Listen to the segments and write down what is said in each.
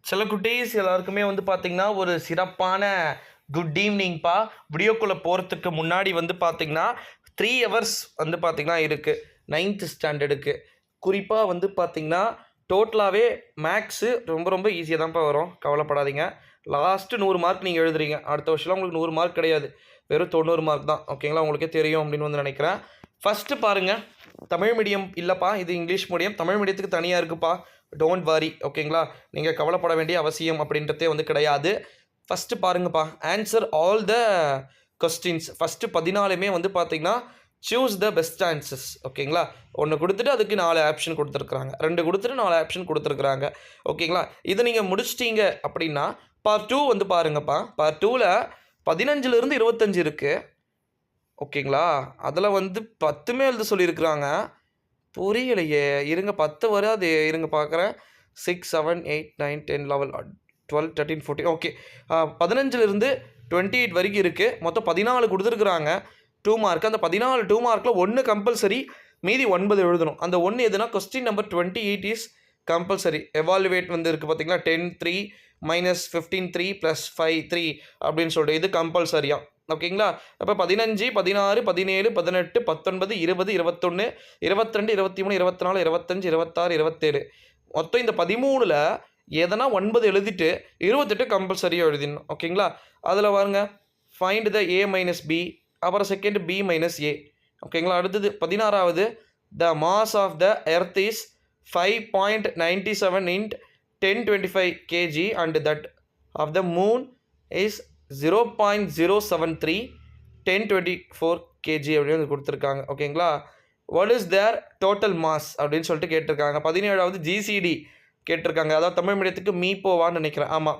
சில குட்டீஸ் எல்லாருக்குமே வந்து பார்த்தீங்கன்னா, ஒரு சிறப்பான குட் ஈவ்னிங்ப்பா. வீடியோக்குள்ள போறதுக்கு முன்னாடி வந்து பார்த்தீங்கன்னா, 3 ஹவர்ஸ் வந்து பார்த்தீங்கன்னா இருக்கு. 9த் ஸ்டாண்டர்டுக்கு. குறிப்பா வந்து பார்த்தீங்கன்னா, டோட்டலாவே மேக்ஸு ரொம்ப ரொம்ப ஈஸியா தான்ப்பா வரும். கவலைப்படாதீங்க. லாஸ்ட்டு 100 மார்க் நீங்க எழுதுறீங்க. அடுத்த வருஷம்லாம் உங்களுக்கு 100 மார்க் கிடையாது. வெறும் 90 மார்க் தான். ஓகேங்களா? உங்களுக்கே தெரியும் அப்படின்னு வந்து நினைக்கிறேன். ஃபர்ஸ்ட்டு பாருங்க. தமிழ் மீடியம் இல்லப்பா. இது இங்கிலீஷ் மீடியம். தமிழ் மீடியத்துக்கு தனியா இருக்குப்பா. Don't worry. ஓகேங்களா? நீங்க கவலைப்பட வேண்டிய அவசியம் அப்படின்றதே வந்து கிடையாது. ஃபர்ஸ்ட்டு பாருங்கப்பா. Answer all the questions. First 14மே வந்து பார்த்தீங்கன்னா, சூஸ் த பெஸ்ட் ஆன்சர்ஸ். ஓகேங்களா? 1 குடுத்துட்டு அதுக்கு 4 ஆப்ஷன் குடுத்துருக்காங்க. 2 குடுத்துட்டு 4 ஆப்ஷன் குடுத்துருக்காங்க. ஓகேங்களா? இத நீங்க முடிச்சிட்டீங்க அப்படின்னா, பார்ட் 2 வந்து பாருங்கப்பா. பார்ட் 2ல 15லிருந்து 25 இருக்கு. ஓகேங்களா? அதில வந்து 10மே எழுத சொல்லியிருக்கிறாங்க. புரியலையே! இருங்க 10 வராது. இருங்க பார்க்குறேன். 6, 7, 8, 9, 10, 11, 12, 13, 14 ஓகே. 15லிருந்து 28 வரைக்கும் இருக்கு. மொத்தம் 14 குடுத்துருக்காங்க. 2 மார்க். அந்த 14 2 மார்க்ல 1 கம்பல்சரி. மீதி 9 எழுதணும். அந்த 1 எதுனா question number 28 is compulsory. Evaluate வந்து இருக்கு பார்த்தீங்களா? 10, 3 மைனஸ் 15, 3 ப்ளஸ் 5, 3 அப்படின்னு சொல்லிட்டு இது கம்பல்சரியா. ஓகேங்களா? அப்போ 15, 16, 17, 18, 19, 20, 21, 22, 23, 24, 25, 26, 27 மொத்தம் இந்த 13ல எதனா 9 எழுதிட்டு 28 கம்பல்சரியாக எழுதிடணும். ஓகேங்களா? அதில் பாருங்க find the A minus B, அப்புறம் செகண்ட் பி மைனஸ் ஏ. ஓகேங்களா? அடுத்தது 16வது the mass of the earth is 5.97 into 1025 kg and that of the moon is 0.073 1024 kg அப்படின்னு கொடுத்துருக்காங்க. ஓகேங்களா? What is their total mass அப்படின்னு சொல்லிட்டு கேட்டிருக்காங்க. 17வது ஜிசிடி கேட்டிருக்காங்க. அதாவது தமிழ் மீடியத்துக்கு மீப்போவான்னு நினைக்கிறேன். ஆமாம்.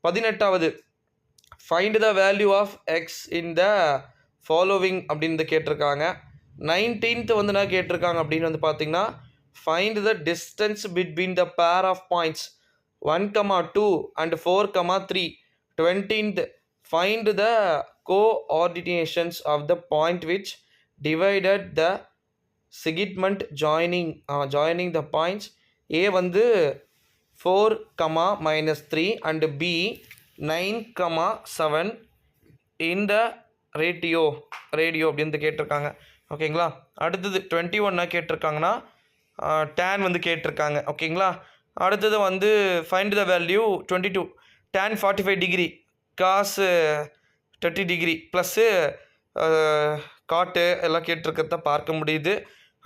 18வது find the value of X in the following அப்படின்னு கேட்டிருக்காங்க. 19th வந்து என்ன கேட்டிருக்காங்க அப்படின்னு வந்து பார்த்தீங்கன்னா, find the distance between the pair of points 1, 2 and 4, 3. 20th find the coordinations of the point which divided the segment joining the points. A வந்து 4, -3 and B 9, 7 in the radio அப்படின்னு கேட்டிருக்காங்க. ஓகேங்களா? அடுத்தது 21 கேட்டிருக்காங்கன்னா tan வந்து கேட்டிருக்காங்க. ஓகேங்களா? அடுத்தது வந்து find the value 22 tan 45 degree cos 30 degree plus cot எல்லாம் கேட்டிருக்கிறத பார்க்க முடியுது.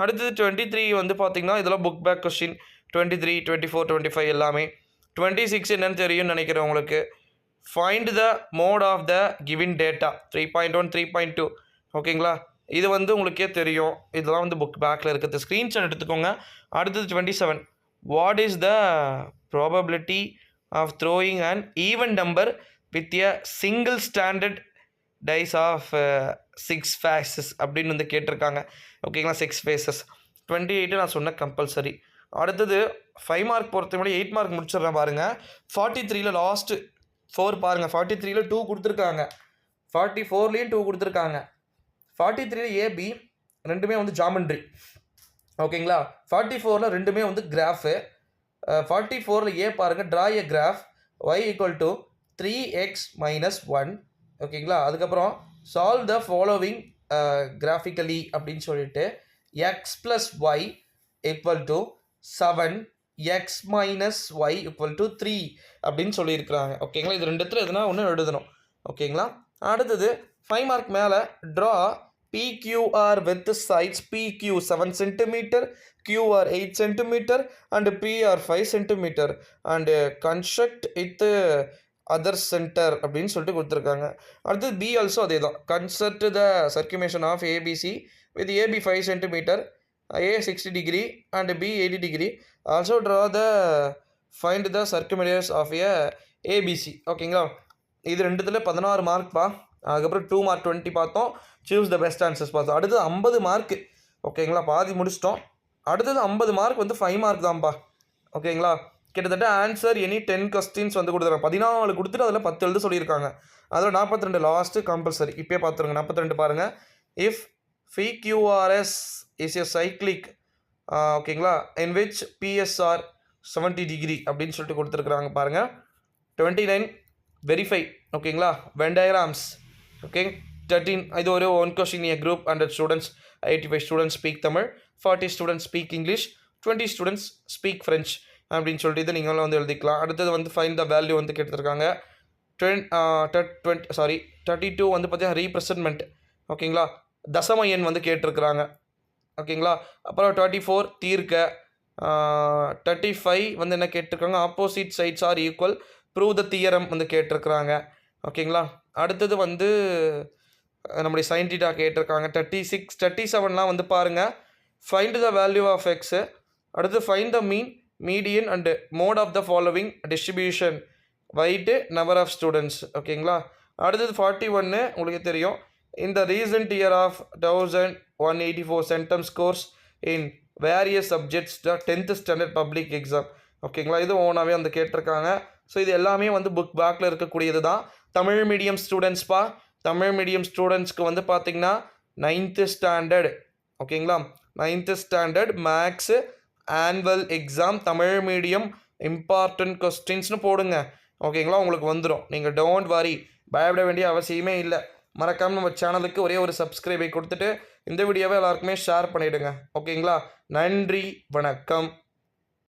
அடுத்தது 23 வந்து பார்த்திங்கன்னா இதெல்லாம் புக் பேக் கொஸ்டின். 23, 24, 25 எல்லாமே. 26 என்னன்னு தெரியும்னு நினைக்கிறேன் உங்களுக்கு. Find the mode of the given data 3.1, 3.2 ஓகேங்களா? இது வந்து உங்களுக்கே தெரியும். இதெல்லாம் வந்து புக் பேக்கில் இருக்கிறது. ஸ்க்ரீன்ஷாட் எடுத்துக்கோங்க. அடுத்தது 27 what is the probability of throwing an even number with a single standard dice of 6 faces அப்படின்னு வந்து கேட்டிருக்காங்க. ஓகேங்களா? 6 faces. 28 நான் சொன்ன கம்பல்சரி. அடுத்தது 5 மார்க் பொறுத்த முடியும் 8 மார்க் முடிச்சிடுறேன் பாருங்கள். 43ல் லாஸ்ட்டு 4 பாருங்கள். 43ல் 2 கொடுத்துருக்காங்க. 44லேயும் 2 கொடுத்துருக்காங்க. 43ல் ஏபி ரெண்டுமே வந்து ஜாமெண்ட்ரி. ஓகேங்களா? 44ல் ரெண்டுமே வந்து கிராஃபு. 44ல் ஏ பாருங்கள் ட்ரா எ கிராஃப் y = 3x - 1 ஓகேங்களா? அதுக்கப்புறம் சால்வ் த ஃபாலோவிங் கிராஃபிக்கலி அப்படின்னு சொல்லிட்டு x + y = 7 x - y = 3 அப்படின்னு சொல்லியிருக்கிறாங்க. ஓகேங்களா? இது ரெண்டுத்தில் எதுனா ஒன்று எழுதணும். ஓகேங்களா? அடுத்தது 5 மார்க் மேலே draw PQR with sides PQ 7 cm, QR 8 cm and PR 5 cm and construct with other center அப்படின்னு சொல்லிட்டு கொடுத்துருக்காங்க. அடுத்தது B ஆல்சோ அதே தான். construct the circumference of ABC with AB 5 cm, A 60 degree and B 80 degree. Also draw the find the circumference of a ABC. ஓகேங்களா? இது ரெண்டுத்தில் 16 மார்க்பா. அதுக்கப்புறம் 2 mark 20 பார்த்தோம். சூஸ் த பெஸ்ட் ஆன்சர்ஸ் பார்த்தோம். அடுத்தது 50 மார்க்கு. ஓகேங்களா? பாதி முடிச்சிட்டோம். அடுத்தது 50 மார்க் வந்து 5 மார்க் தான்ப்பா. ஓகேங்களா? கிட்டத்தட்ட ஆன்சர் எனி 10 கொஸ்டின்ஸ் வந்து கொடுத்துருக்காங்க. 14 கொடுத்துட்டு அதில் 10 எழுத சொல்லியிருக்காங்க. அதில் 42 லாஸ்ட்டு கம்பல்சரி. இப்போயே பார்த்துருங்க. 42 பாருங்கள். If PQRS is a cyclic ஓகேங்களா இன் விச் PSR 70 டிகிரி அப்படின்னு சொல்லிட்டு கொடுத்துருக்குறாங்க பாருங்கள். 29 வெரிஃபை. ஓகேங்களா, வென் டயக்ராம்ஸ். ஓகே, 13 இது ஒரு ஒன் கொஸ்டின். ஏ group 100 students, 85 students speak Tamil, 40 students speak English, 20 students speak French அப்படின்னு சொல்லிட்டு இது நீங்களும் வந்து எழுதிக்கலாம். அடுத்தது வந்து ஃபைண்ட் த வேல்யூ வந்து கேட்டிருக்காங்க. 32 வந்து பார்த்தீங்கன்னா ரீப்ரெசன்ட்மெண்ட். ஓகேங்களா, தசம எண் வந்து கேட்டிருக்கிறாங்க. ஓகேங்களா, அப்புறம் 34 தீர்க்க. 35 வந்து என்ன கேட்டிருக்காங்க, opposite sides are equal, prove the theorem வந்து கேட்டிருக்கிறாங்க. ஓகேங்களா, அடுத்தது வந்து நம்முடைய சைன் தீட்டா கேட்டிருக்காங்க. 36 37லாம் வந்து பாருங்கள், find the value of X. அடுத்து find the mean, median and mode of the following distribution with number of students. ஓகேங்களா, அடுத்தது 41 உங்களுக்கு தெரியும். இந்த recent year of 1184 centum scores in various subjects the 10th standard public exam. ஓகேங்களா, இது ஓனாகவே வந்து கேட்டிருக்காங்க. ஸோ இது எல்லாமே வந்து புக் பேக்கில் இருக்கக்கூடியது தான். தமிழ் மீடியம் ஸ்டூடெண்ட்ஸ்ப்பா, தமிழ் மீடியம் ஸ்டூடெண்ட்ஸ்க்கு வந்து பார்த்திங்கன்னா 9th ஸ்டாண்டர்ட். ஓகேங்களா, 9th standard maths annual exam Tamil medium important கொஸ்டின்ஸ்னு போடுங்க. ஓகேங்களா, உங்களுக்கு வந்துடும். நீங்கள் டோன்ட் வரி, பயப்பட வேண்டிய அவசியமே இல்லை. மறக்காமல் நம்ம சேனலுக்கு ஒரே ஒரு சப்ஸ்கிரைபை கொடுத்துட்டு இந்த வீடியோவை எல்லாருக்குமே ஷேர் பண்ணிவிடுங்க. ஓகேங்களா, நன்றி, வணக்கம்.